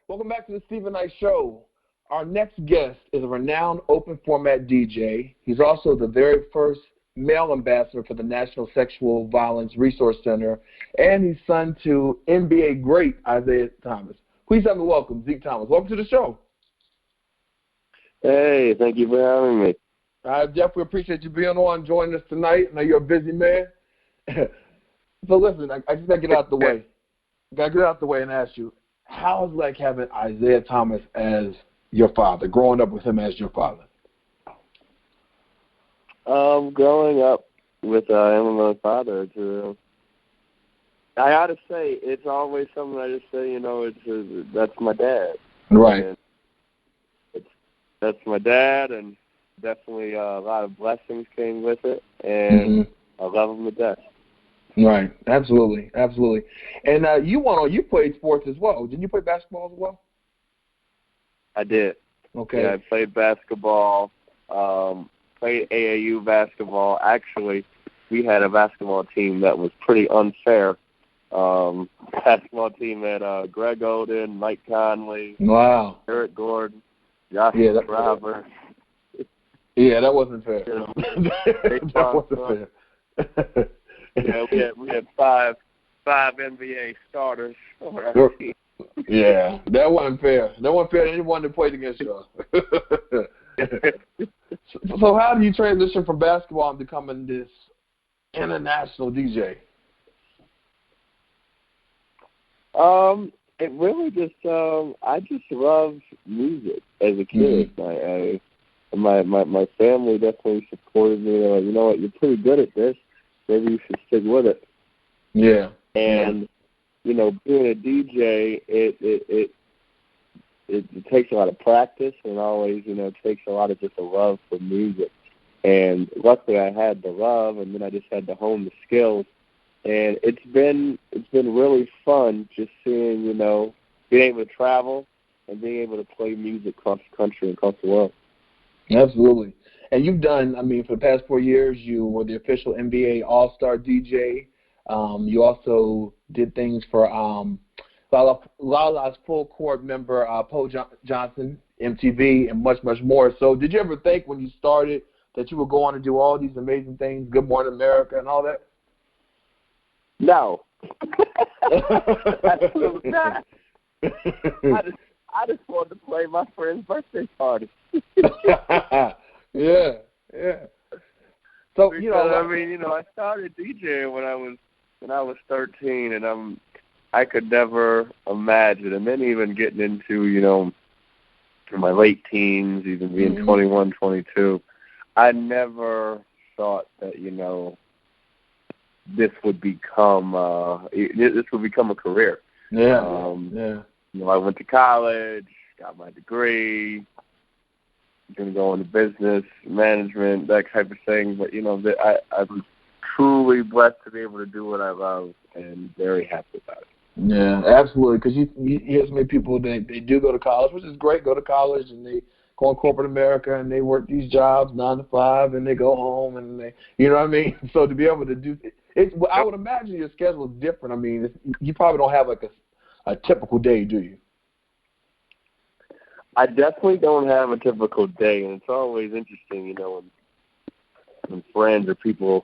Welcome back to the Stephen Knight Show. Our next guest is a renowned open format DJ. He's also the very first male ambassador for the National Sexual Violence Resource Center, and he's son to NBA great Isiah Thomas. Please help me welcome Zeke Thomas. Welcome to the show. Hey, thank you for having me. I definitely appreciate you being on, joining us tonight. I know you're a busy man. So listen, I just got to get out the way. Got to get out the way and ask you, how is it like having Isiah Thomas as your father, growing up with him as your father? Growing up with him and my father, I ought to say, it's always something I just say, that's my dad. Right. That's my dad, and definitely a lot of blessings came with it, and I love him to death. Right, absolutely. And you played sports as well. Didn't you play basketball as well? I did. Okay. Yeah, I played basketball, played AAU basketball. Actually, we had a basketball team that was pretty unfair. Basketball team had Greg Oden, Mike Conley, wow, Eric Gordon, Josh Robert. Yeah, that wasn't fair. That wasn't fair. Yeah, we had five NBA starters on our team. Yeah, that wasn't fair. That wasn't fair to anyone that played against you. So how do you transition from basketball and becoming this international DJ? It really just I just loved music as a kid. My family definitely supported me. They're like, you know what, you're pretty good at this. Maybe you should stick with it. Yeah. And being a DJ, it takes a lot of practice, and always takes a lot of just a love for music. And luckily, I had the love, and then I just had to hone the skills. And it's been really fun just seeing being able to travel and being able to play music across the country and across the world. Absolutely. And you've done, for the past 4 years, you were the official NBA All-Star DJ. You also did things for Lala's Full Court member, Poe Johnson, MTV, and much, much more. So did you ever think when you started that you would go on to do all these amazing things, Good Morning America and all that? No. Absolutely not. I just wanted to play my friend's birthday party. Yeah. So I started DJing when I was 13, and I could never imagine, and then even getting into in my late teens, even being 21, 22, I never thought that this would become a career. Yeah. I went to college, got my degree, going to go into business, management, that type of thing. But, I was truly blessed to be able to do what I love and very happy about it. Yeah, absolutely. Because you hear so many people, they do go to college, which is great, go to college, and they go in corporate America, and they work these jobs 9 to 5, and they go home, and they, you know what I mean? So to be able to do it, I would imagine your schedule is different. You probably don't have like a typical day, do you? I definitely don't have a typical day, and it's always interesting, when friends or people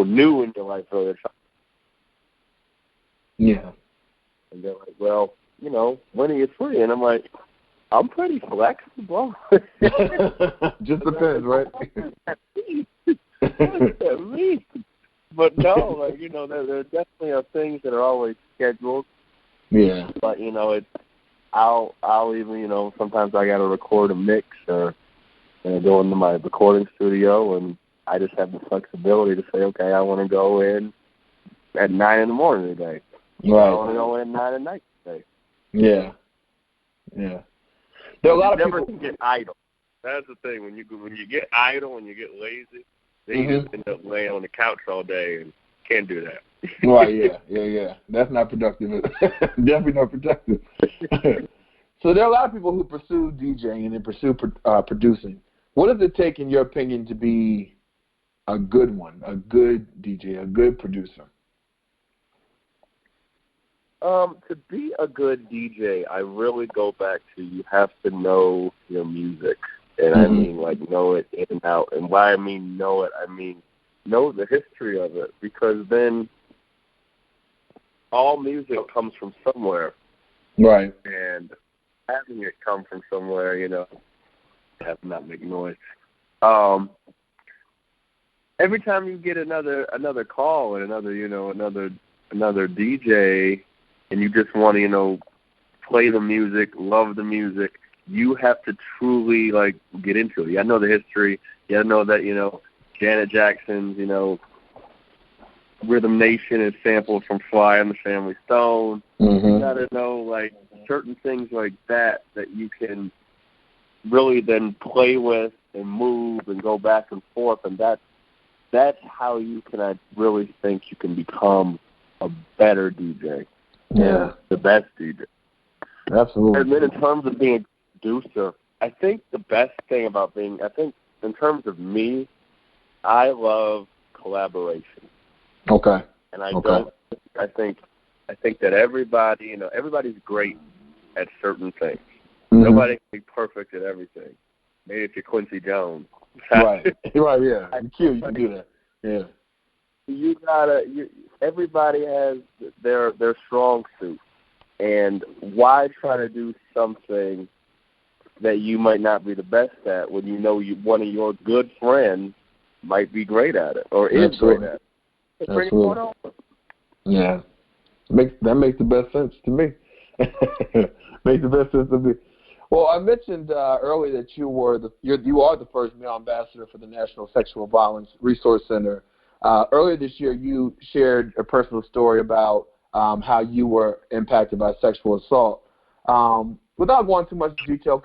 new in your life really try. Yeah. And they're like, well, when are you free? And I'm like, I'm pretty flexible. Just depends, right? At least. But no, there definitely are things that are always scheduled. Yeah. But I'll even sometimes I got to record a mix or go into my recording studio, and I just have the flexibility to say, okay, I want to go in at 9 in the morning today. Right. I want to go in 9 at night today. Yeah. There are a lot of never people can get idle. That's the thing. When you get idle and you get lazy, then you just end up laying on the couch all day and can't do that. Right, yeah. That's not productive. Definitely not productive. So there are a lot of people who pursue DJing and they pursue producing. What does it take, in your opinion, to be a good one, a good DJ, a good producer? To be a good DJ, I really go back to you have to know your music. And I mean, like, know it in and out. And why I mean know it, I mean know the history of it. Because then all music comes from somewhere. Right. And having it come from somewhere, you know, have to not make noise. Every time you get another call and another DJ, and you just want to, you know, play the music, love the music, you have to truly, like, get into it. You got to know the history. You got to know that, you know, Janet Jackson's, you know, Rhythm Nation is sampled from Fly on the Family Stone. You got to know, like, certain things like that you can really then play with and move and go back and forth. And that's how you can, I really think you can become a better DJ. Yeah. The best DJ. Absolutely. And then in terms of being a producer, I think the best thing about in terms of me, I love collaboration. Okay. And I think that everybody, you know, everybody's great at certain things. Nobody can be perfect at everything. Maybe if you're Quincy Jones. Right. Right, yeah. You can do that. Yeah. Everybody has their strong suit. And why try to do something that you might not be the best at when you know one of your good friends might be great at it or is great at it? Bring it on over. Yeah. That makes the best sense to me. Makes the best sense to me. Well, I mentioned earlier that you are the first male ambassador for the National Sexual Violence Resource Center. Earlier this year, you shared a personal story about how you were impacted by sexual assault. Without going too much detail,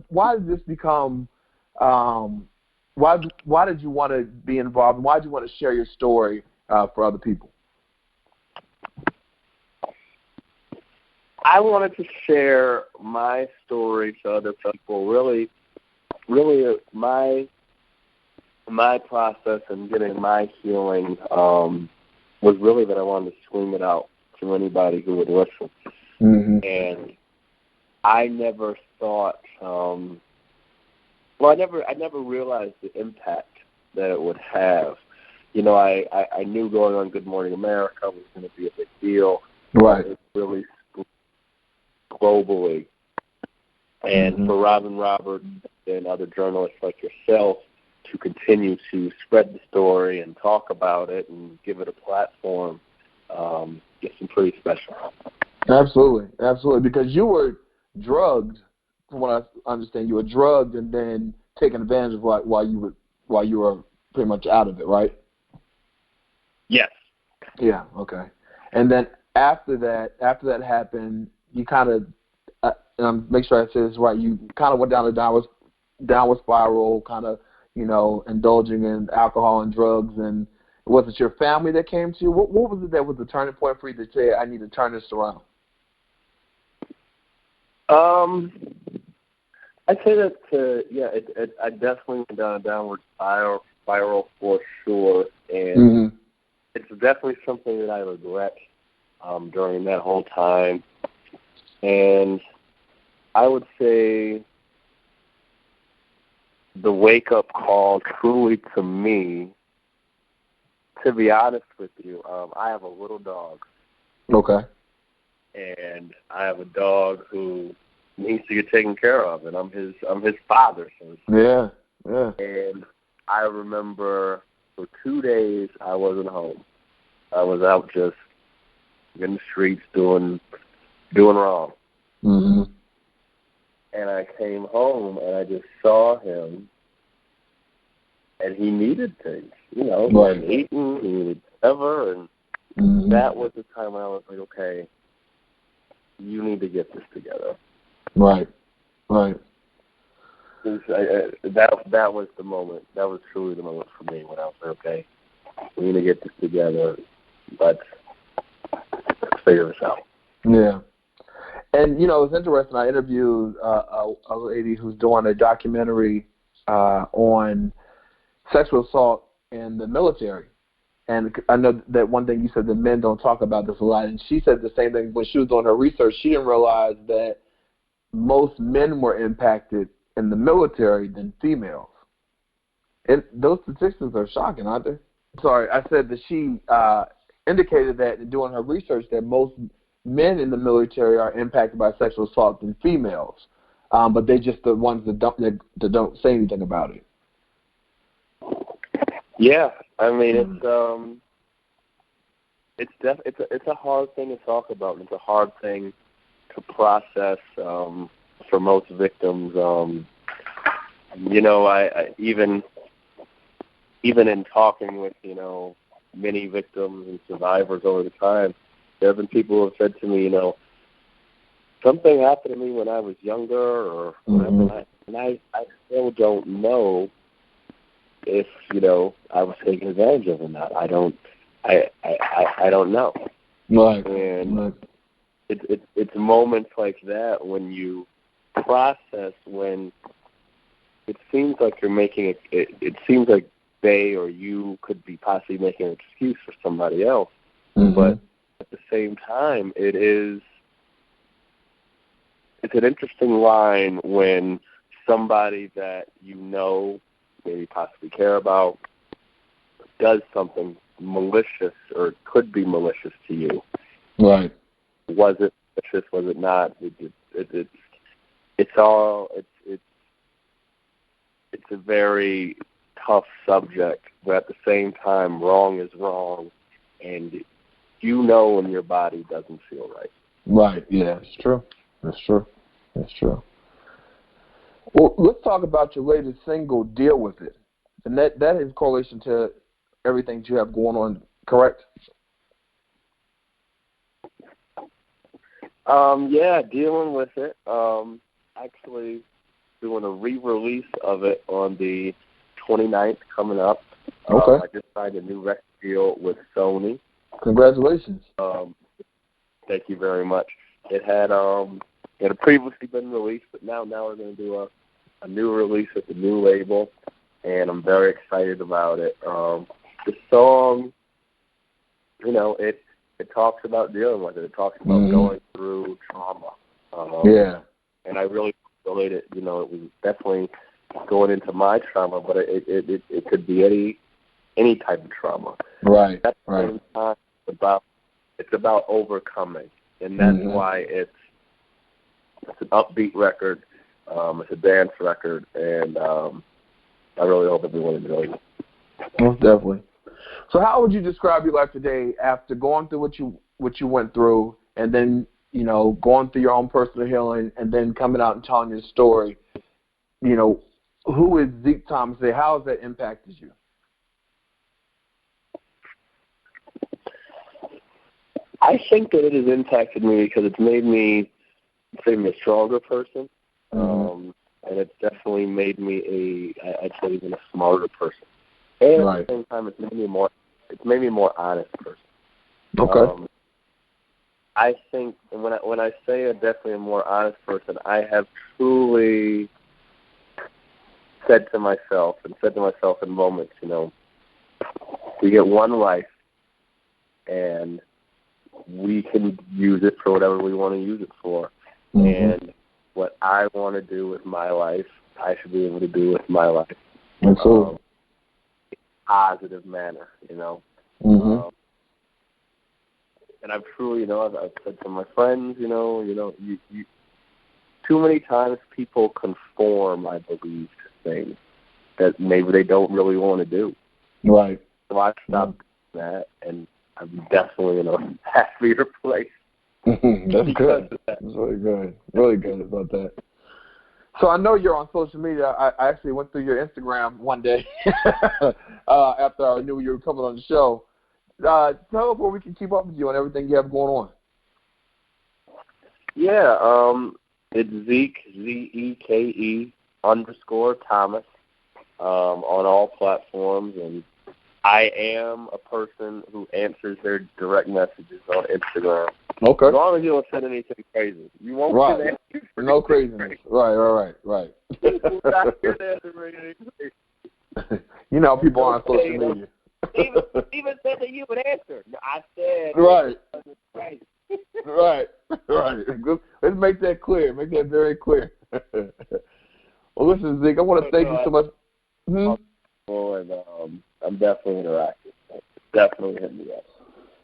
why did this become? Why did you want to be involved? And why did you want to share your story for other people? I wanted to share my story to other people. Really, my process and getting my healing was really that I wanted to scream it out to anybody who would listen. And I never thought, I never realized the impact that it would have. You know, I knew going on Good Morning America was going to be a big deal. Right. It really globally. And for Robin Roberts and other journalists like yourself to continue to spread the story and talk about it and give it a platform, it's pretty special. Absolutely, because you were drugged, from what I understand. You were drugged and then taken advantage of while you were pretty much out of it, right? Yes. Yeah. Okay. And then after that happened, you kind of, make sure I say this right, you kind of went down a downward spiral, kind of, you know, indulging in alcohol and drugs. And was it your family that came to you? What was it that was the turning point for you to say, I need to turn this around? I'd say that, I definitely went down a downward spiral for sure. And it's definitely something that I regret during that whole time. And I would say the wake-up call truly to me, to be honest with you, I have a little dog. Okay. And I have a dog who needs to get taken care of, and I'm his father. So yeah. And I remember for 2 days I wasn't home. I was out just in the streets doing wrong. And I came home and I just saw him, and he needed things. You know, he hadn't eaten, he needed whatever, and that was the time when I was like, okay, you need to get this together. Right. That was the moment. That was truly the moment for me when I was like, okay, we need to get this together. Let's figure this out. Yeah. And, you know, it's interesting. I interviewed a lady who's doing a documentary on sexual assault in the military. And I know that one thing you said that men don't talk about this a lot, and she said the same thing when she was doing her research. She didn't realize that most men were impacted in the military than females. And those statistics are shocking, aren't they? Sorry, I said that she indicated that in doing her research that most men in the military are impacted by sexual assault than females, but they're just the ones that don't say anything about it. Yeah, I mean it's a hard thing to talk about, and it's a hard thing to process for most victims. I even in talking with many victims and survivors over the time, there have been people who have said to me, something happened to me when I was younger, or whatever, and I still don't know if I was taken advantage of or not. I don't know. Right. And it's moments like that when you process, when it seems like you're making it seems like they or you could be possibly making an excuse for somebody else, but at the same time, it's an interesting line when somebody that maybe possibly care about, does something malicious or could be malicious to you. Right. Was it malicious? Was it not? It's a very tough subject, but at the same time, wrong is wrong, and when your body doesn't feel right. Right. Yeah, it's true. That's true. Well, let's talk about your latest single, "Deal With It," and that is correlation to everything you have going on, correct? Yeah, dealing with it. Actually doing a re-release of it on the 29th coming up. Okay. I just signed a new record deal with Sony. Congratulations. Thank you very much. It had previously been released, but now we're going to do a new release with the new label, and I'm very excited about it. The song, it talks about dealing with it. It talks about going through trauma. And I really related. It was definitely going into my trauma, but it could be any type of trauma. Right. At the same time, it's about overcoming, and that's why it's an upbeat record. It's a dance record, and I really hope everyone enjoys it. Most definitely. So, how would you describe your life today after going through what you went through, and then going through your own personal healing, and then coming out and telling your story? Who is Zeke Thomas today? How has that impacted you? I think that it has impacted me because it's made me a stronger person, and it's definitely made me I'd say even a smarter person. And at the same time, it's made me a more honest person. Okay. I think, and when I say definitely a more honest person, I have truly said to myself in moments, we get one life, and we can use it for whatever we want to use it for. And what I want to do with my life, I should be able to do with my life. In a positive manner, and I've truly, I've said to my friends, you too many times people conform, I believe, to things that maybe they don't really want to do. Right. So I stopped doing that, and I'm definitely in a happier place. That's good. That's really good. Really good about that. So I know you're on social media. I actually went through your Instagram one day after I knew you were coming on the show. Tell us where we can keep up with you and everything you have going on. Yeah, it's Zeke, ZEKE _Thomas on all platforms, and I am a person who answers their direct messages on Instagram. Okay. As long as you don't send anything crazy. You won't get answers for no craziness. Right. Not get answers for anything crazy. People on social media. Steven said that you would answer. I said, right. Right. Right. Let's make that clear. Make that very clear. Well, listen, Zeke, I want to thank you so much. And I'm definitely interactive. Definitely hit me up.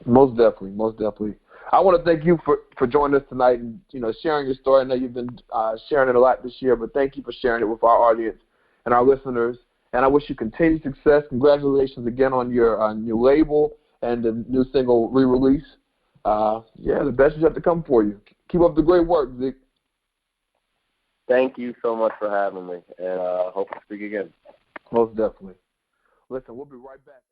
Most definitely. I want to thank you for joining us tonight and sharing your story. I know you've been sharing it a lot this year, but thank you for sharing it with our audience and our listeners. And I wish you continued success. Congratulations again on your label and the new single re-release. The best is yet to come for you. Keep up the great work, Zeke. Thank you so much for having me, and hope to speak again. Most definitely. Listen, we'll be right back.